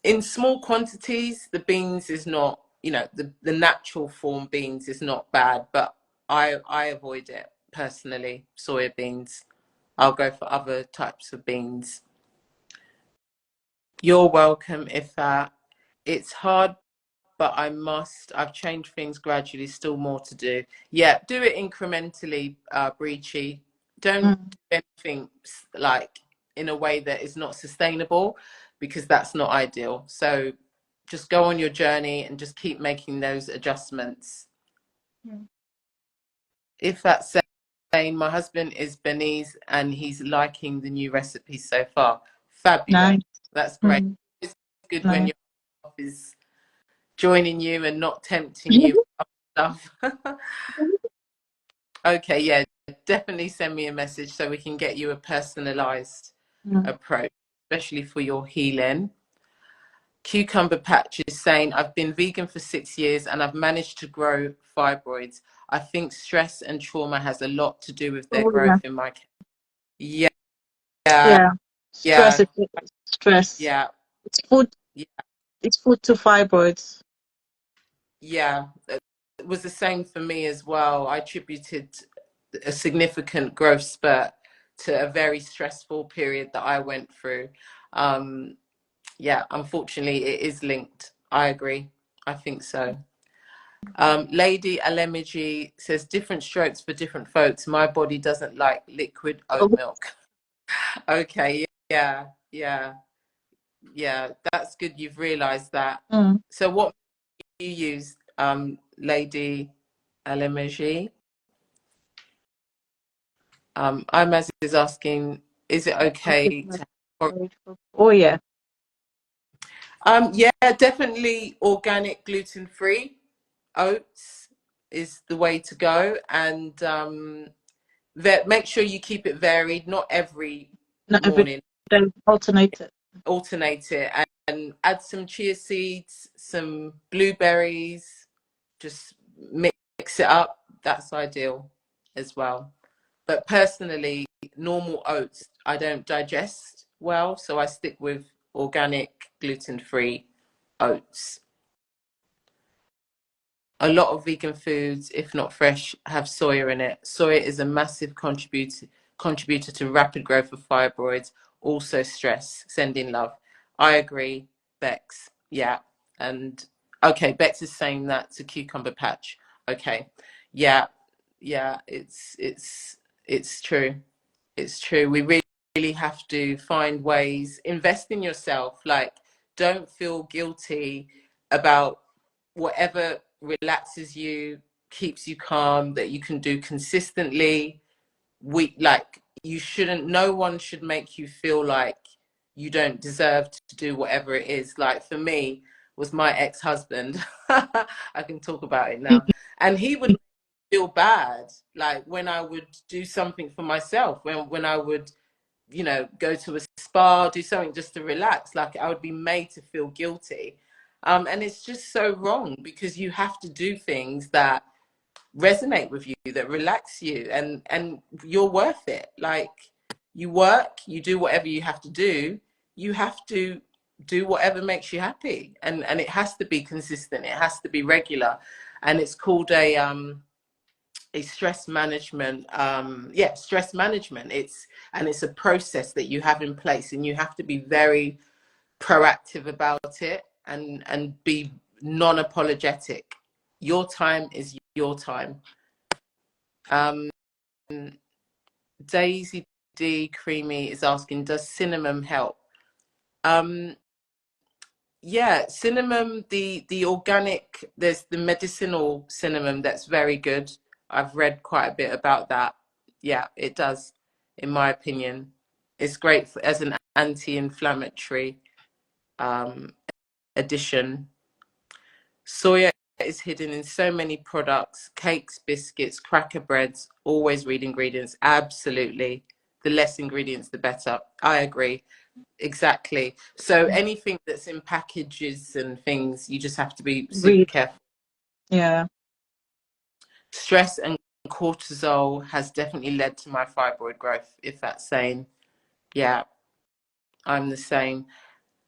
in small quantities, the beans is not, the natural form beans is not bad, but I avoid it personally, soya beans. I'll go for other types of beans. You're welcome. If it's hard, but I've changed things gradually, still more to do. Yeah, do it incrementally, Breachy. Don't Mm. do anything like in a way that is not sustainable, because that's not ideal. So just go on your journey and just keep making those adjustments. Mm. If that's saying, my husband is Beninese and he's liking the new recipe so far. Fabulous. Nice. That's great. Mm. It's good when Nice. your wife is joining you and not tempting you with stuff. Okay, yeah, definitely send me a message so we can get you a personalized Mm. approach, especially for your healing. Cucumber Patch is saying, I've been vegan for 6 years and I've managed to grow fibroids. I think stress and trauma has a lot to do with their Oh yeah. growth in my case. Yeah, yeah, Yeah. Stress yeah, is stress. yeah, It's food. yeah, It's food to fibroids. yeah. It was the same for me as well. I attributed a significant growth spurt to a very stressful period that I went through. Yeah, unfortunately, it is linked. I agree. I think so. Lady Alemiji says different strokes for different folks. My body doesn't like liquid oat milk. Okay, yeah, yeah, yeah. That's good. You've realised that. So, what do you use, Lady Alemiji? Imaz is asking, is it okay to Oh yeah. Yeah, definitely organic, gluten-free oats is the way to go, and make sure you keep it varied, not every Not every morning. day, alternate it. Alternate it, and add some chia seeds, some blueberries, just mix it up. That's ideal as well. But personally, normal oats I don't digest well, so I stick with organic, gluten-free oats. A lot of vegan foods, if not fresh, have soya in it. Soya is a massive contributor to rapid growth of fibroids, also stress. Sending love. I agree, Bex. Yeah. And okay, Bex is saying that to Cucumber Patch. Okay. Yeah. Yeah, it's true. It's true. We really have to find ways, invest in yourself. Like, don't feel guilty about whatever relaxes you, keeps you calm, that you can do consistently. You shouldn't, no one should make you feel like you don't deserve to do whatever it is. Like for me, was my ex-husband. I can talk about it now. And he would feel bad, like when I would do something for myself, when I would, go to a spa, do something just to relax, like I would be made to feel guilty. And it's just so wrong, because you have to do things that resonate with you, that relax you, and you're worth it. Like, you work, you do whatever you have to do, you have to do whatever makes you happy, and it has to be consistent, it has to be regular. And it's called a stress management, stress management. It's a process that you have in place, and you have to be very proactive about it, and be non-apologetic. Your time is your time. Daisy D Creamy is asking, does cinnamon help? Yeah, cinnamon, the organic, there's the medicinal cinnamon that's very good. I've read quite a bit about that. Yeah, it does, in my opinion. It's great as an anti-inflammatory addition. Soya is hidden in so many products, cakes, biscuits, cracker breads. Always read ingredients. Absolutely. The less ingredients, the better. I agree. Exactly. So anything that's in packages and things, you just have to be super careful. Yeah. Stress and cortisol has definitely led to my fibroid growth, if that's sane. Yeah, I'm the same.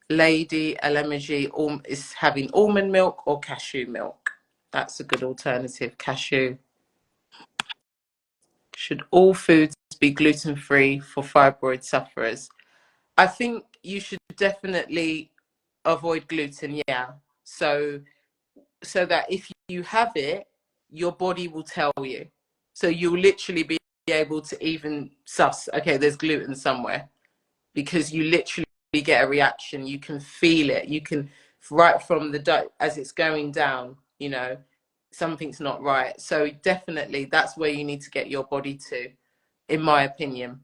Lady Elemeji is having almond milk or cashew milk. That's a good alternative, cashew. Should all foods be gluten-free for fibroid sufferers? I think you should definitely avoid gluten, yeah. So that if you have it, your body will tell you. So you'll literally be able to even suss, okay, there's gluten somewhere, because you literally get a reaction. You can feel it. You can, right from as it's going down, something's not right. So definitely that's where you need to get your body to, in my opinion.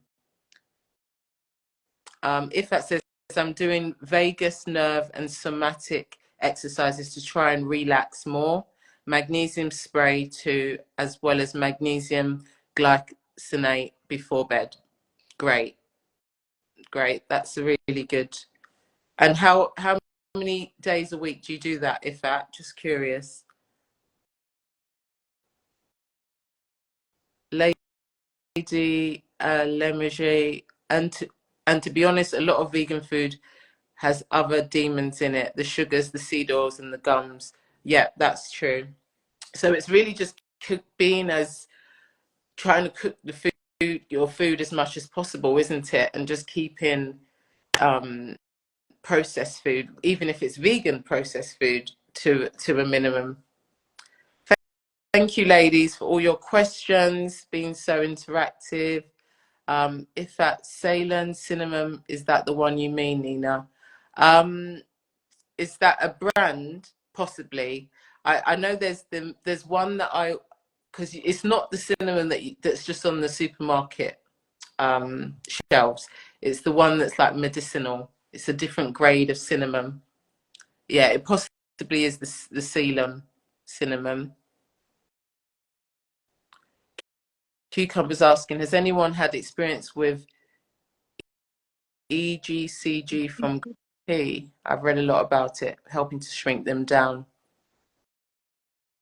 If that says, I'm doing vagus nerve and somatic exercises to try and relax more. Magnesium spray too, as well as magnesium glycinate before bed. Great. That's really good. And how many days a week do you do that, if that? Just curious. Lady Lemage, and to be honest, a lot of vegan food has other demons in it, the sugars, the seed oils, and the gums. Yeah, that's true. So it's really just being as, trying to cook your food as much as possible, isn't it? And just keeping processed food, even if it's vegan processed food, to a minimum. Thank you, ladies, for all your questions, being so interactive. If that Ceylon cinnamon, is that the one you mean, Nina? Is that a brand? Possibly. I know there's one that because it's not the cinnamon that's just on the supermarket shelves. It's the one that's like medicinal. It's a different grade of cinnamon. Yeah, it possibly is the Ceylon cinnamon. Cucumber's asking, has anyone had experience with EGCG from tea? I've read a lot about it, helping to shrink them down.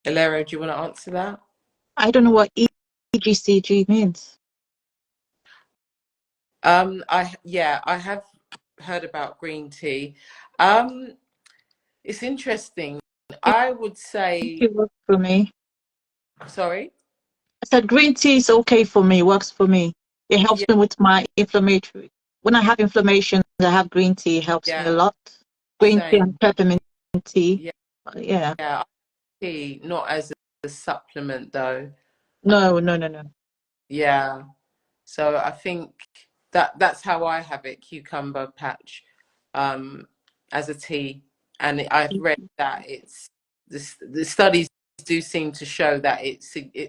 Alero, do you want to answer that? I don't know what EGCG means. I have heard about green tea. It's interesting. I would say. It works for me. Sorry. I said green tea is okay for me. Works for me. It helps Yeah, me with my inflammatory. When I have inflammation, I have green tea. It helps me a yeah, lot. Green tea same. and peppermint tea. Yeah, Yeah. yeah. Tea, not as a supplement though. No. Yeah. So I think that's how I have it, cucumber patch, as a tea. And I've read that the studies do seem to show that it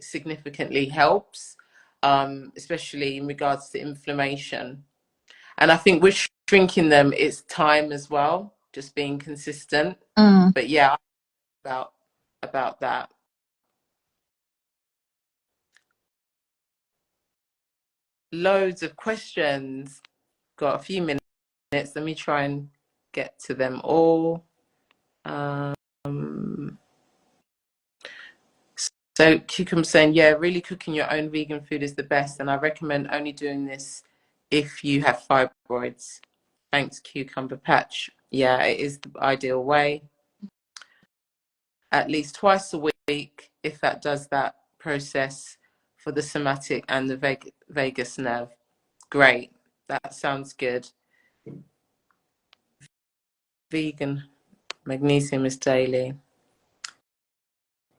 significantly helps, especially in regards to inflammation. And I think with shrinking them, it's time as well, just being consistent. Mm. But yeah, about that. Loads of questions. Got a few minutes. Let me try and get to them all. So Cucumber saying, yeah, really cooking your own vegan food is the best, and I recommend only doing this if you have fibroids. Thanks, Cucumber Patch. Yeah, it is the ideal way. At least twice a week, if that does that process for the somatic and the vagus nerve. Great. That sounds good. Vegan magnesium is daily.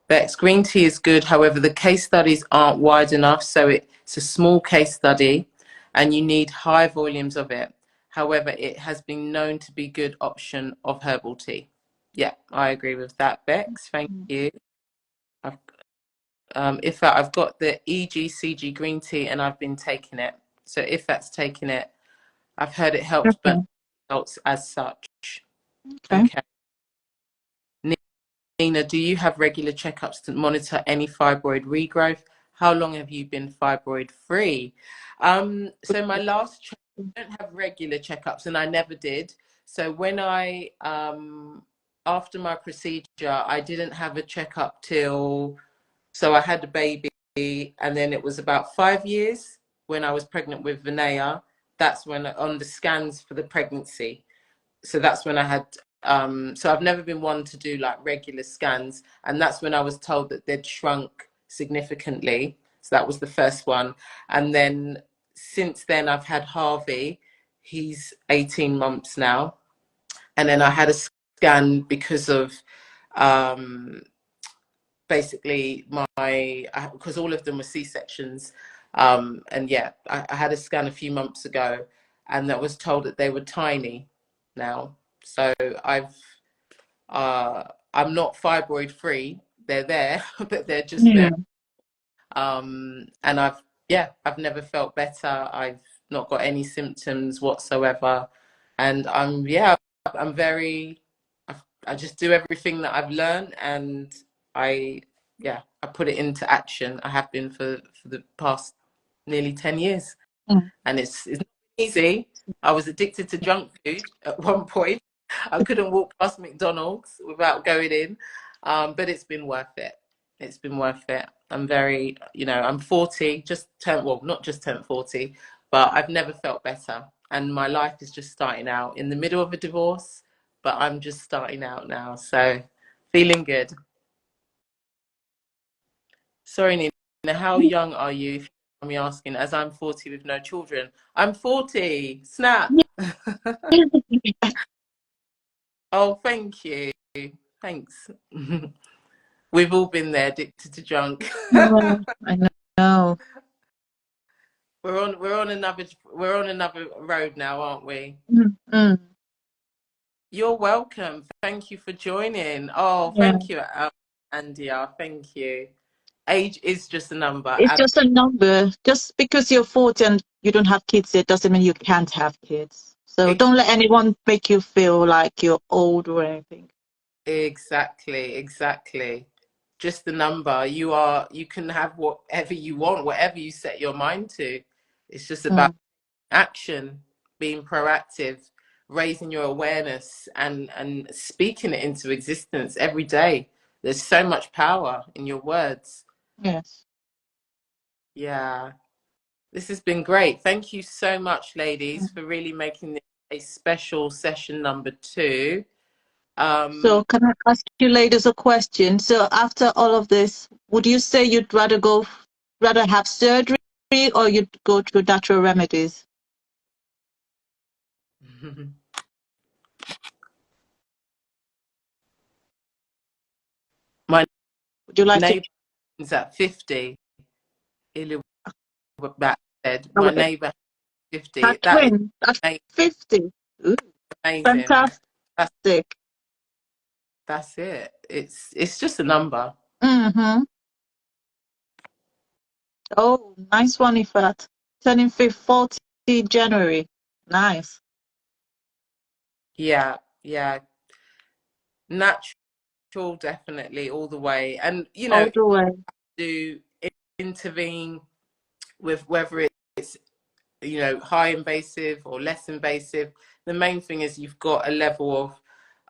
Bex, green tea is good. However, the case studies aren't wide enough. So it's a small case study and you need high volumes of it. However, it has been known to be a good option of herbal tea. Yeah, I agree with that, Bex. Thank you. I've got the EGCG green tea and I've been taking it. So if that's taking it, I've heard it helps, but Okay. results as such. Okay. Okay. Nina, do you have regular checkups to monitor any fibroid regrowth? How long have you been fibroid free? So my last check, I don't have regular checkups and I never did. So when after my procedure, I didn't have a checkup so I had a baby and then it was about 5 years when I was pregnant with Vinaya. That's when on the scans for the pregnancy. So that's when I had so I've never been one to do like regular scans, and that's when I was told that they'd shrunk significantly. So that was the first one. And then since then I've had Harvey. He's 18 months now. And then I had a scan because of basically because all of them were C-sections. And yeah, I had a scan a few months ago and that was told that they were tiny now. So I'm not fibroid free. They're there, but they're just Yeah. very, and I've never felt better. I've not got any symptoms whatsoever. And I'm very, I just do everything that I've learned and I, I put it into action. I have been for the past nearly 10 years. Mm. And it's not easy. I was addicted to junk food at one point. I couldn't walk past McDonald's without going in. But it's been worth it. It's been worth it. I'm very, I'm 40, not just turned 40, but I've never felt better. And my life is just starting out in the middle of a divorce, but I'm just starting out now. So feeling good. Sorry, Nina, how young are you? If you mind me asking, as I'm 40 with no children. I'm 40. Snap. Oh, thank you. Thanks. We've all been there, addicted to junk. No, I know. We're on another road now, aren't we? Mm. You're welcome. Thank you for joining. Oh, Yeah. thank you, Andia. Thank you. Age is just a number. It's just a number. Just because you're 40 and you don't have kids yet doesn't mean you can't have kids. So don't let anyone make you feel like you're old or anything. Exactly. Just the number. You can have whatever you want, whatever you set your mind to. It's just about action, being proactive, raising your awareness and speaking it into existence every day. There's so much power in your words. Yes. Yeah. This has been great. Thank you so much, ladies, for really making this a special session number 2. So can I ask you ladies a question? So after all of this, would you say you'd rather have surgery or you'd go through natural remedies? My Would you like to? neighbour is at 50. That said, Oh, my neighbour 50. that That is twin, that's 50. Ooh, amazing. fantastic. That's that's it. It's just a number. Mm-hmm. Oh, nice one, Ifat. Turning 40 January. Nice. Yeah. Natural, definitely, all the way. And All the way. to intervene with whether it's high invasive or less invasive. The main thing is you've got a level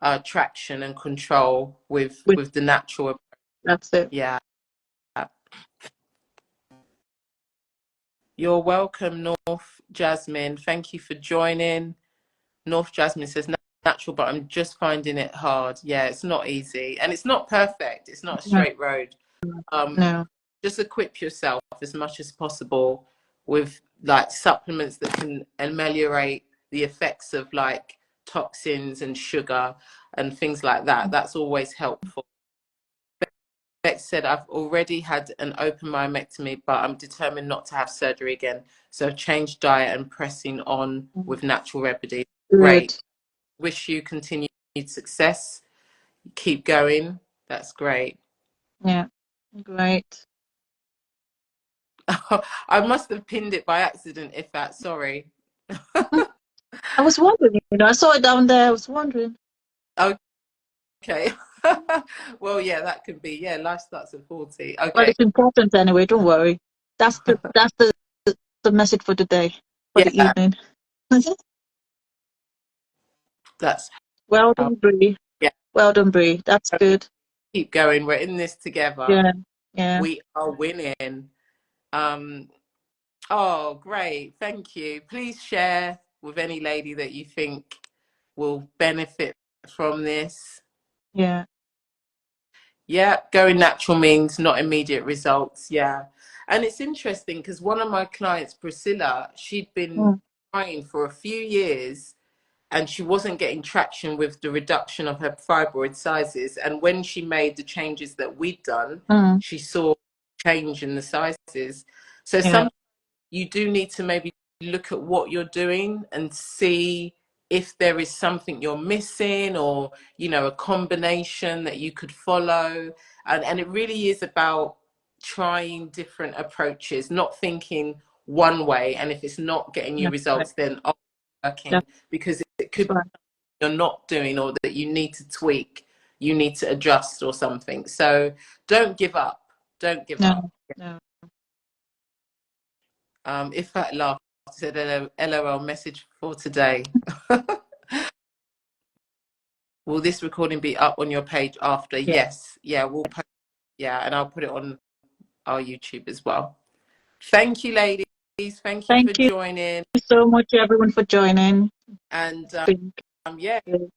of traction and control with the natural. That's it. Yeah. You're welcome, North Jasmine. Thank you for joining. North Jasmine says natural, but I'm just finding it hard. Yeah, it's not easy and it's not perfect. It's not a No, straight road. no. Just equip yourself as much as possible with like supplements that can ameliorate the effects of like toxins and sugar and things like that. That's always helpful. Bex said, I've already had an open myomectomy, but I'm determined not to have surgery again. So I've changed diet and pressing on with natural remedies. Good. Great. Wish you continued success. Keep going. That's great. Yeah. Great. I must have pinned it by accident, if that's sorry. I was wondering, I saw it down there. I was wondering. Okay. Well, yeah, that could be. Yeah, life starts at 40. Well, Okay. it's important anyway. Don't worry. That's the message for today, for the Yeah, evening. that's Well how. done, Bree. Yeah. Well done, Bree. That's good. Keep going. We're in this together. Yeah. Yeah. We are winning. Um, oh, great. Thank you. Please share with any lady that you think will benefit from this. Yeah. Yeah, going natural means not immediate results. Yeah. And it's interesting because one of my clients, Priscilla, she'd been trying for a few years and she wasn't getting traction with the reduction of her fibroid sizes. And when she made the changes that we'd done, Mm. she saw change in the sizes. So Yeah. some you do need to maybe look at what you're doing and see if there is something you're missing or a combination that you could follow, and it really is about trying different approaches, not thinking one way, and if it's not getting you That's right. results then working, That's because it could be right. you're not doing or that you need to tweak, you need to adjust or something. So don't give up. Don't give up. No. No. If that laugh said LOL message for today. Will this recording be up on your page after? Yeah. Yes. Yeah, we'll post. Yeah, and I'll put it on our YouTube as well. Thank you, ladies. Thank you for Thank you joining. so much, everyone, for joining. And Thank yeah, you.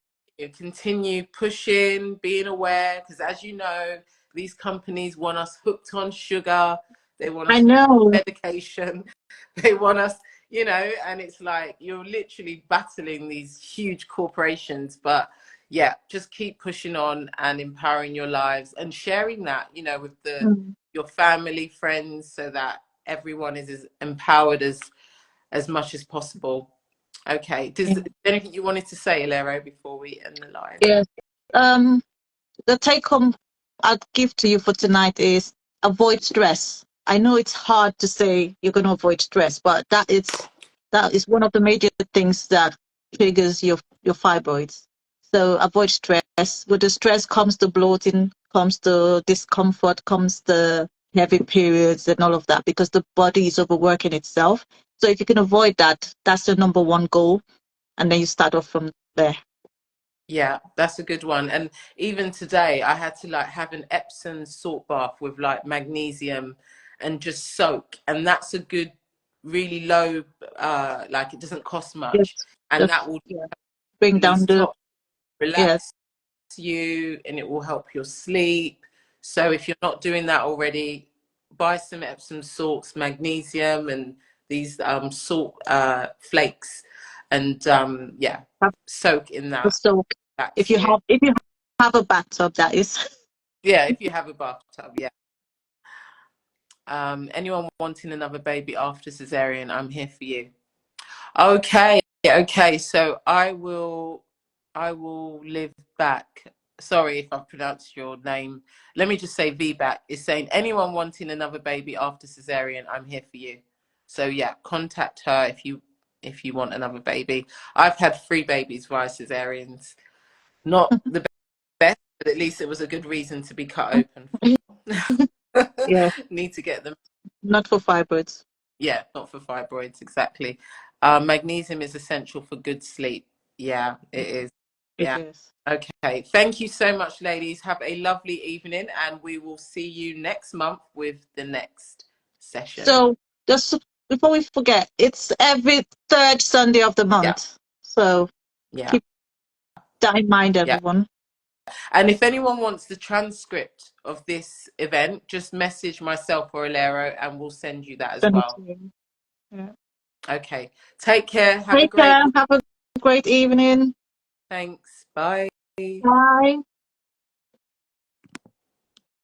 continue pushing, being aware, because as you know, these companies want us hooked on sugar. They want I us know. medication. They want us, and it's like you're literally battling these huge corporations. But yeah, just keep pushing on and empowering your lives and sharing that, you know, with your family, friends, so that everyone is as empowered as much as possible. Okay. Is there anything you wanted to say, Lero, before we end the live? Yes. The take home I'd give to you for tonight is avoid stress. I know it's hard to say you're going to avoid stress, but that is one of the major things that triggers your fibroids. So avoid stress. With the stress comes the bloating, comes the discomfort, comes the heavy periods and all of that, because the body is overworking itself. So if you can avoid that, that's the number one goal, and then you start off from there. Yeah, that's a good one. And even today, I had to like have an Epsom salt bath with like magnesium and just soak. And that's a good, really low, like it doesn't cost much. Just, And that will bring down release the top, relax yes. you, and it will help your sleep. So if you're not doing that already, buy some Epsom salts, magnesium, and these salt flakes, and yeah, soak in that. So if Relax you you. have a bathtub, that is. Yeah, if you have a bathtub, yeah. Anyone wanting another baby after cesarean, I'm here for you. Okay, okay. So I will live back. Sorry if I pronounced your name. Let me just say VBAC is saying anyone wanting another baby after cesarean, I'm here for you. So yeah, contact her if you want another baby. I've had 3 babies via cesareans. Not the best, but at least it was a good reason to be cut open for. Yeah, Need to get them. not for fibroids. Yeah, not for fibroids, exactly. Magnesium is essential for good sleep. Yeah, it is. It Yeah. is. Okay. Thank you so much, ladies. Have a lovely evening, and we will see you next month with the next session. So just before we forget, it's every third Sunday of the Yeah. month. So Yeah. keep that in mind, Yeah. everyone. And if anyone wants the transcript of this event, just message myself or Alero, and we'll send you that as Send it well. to you. Yeah. Okay. Take care. Have a Take great care. week. Have a great evening. Thanks. Bye. Bye.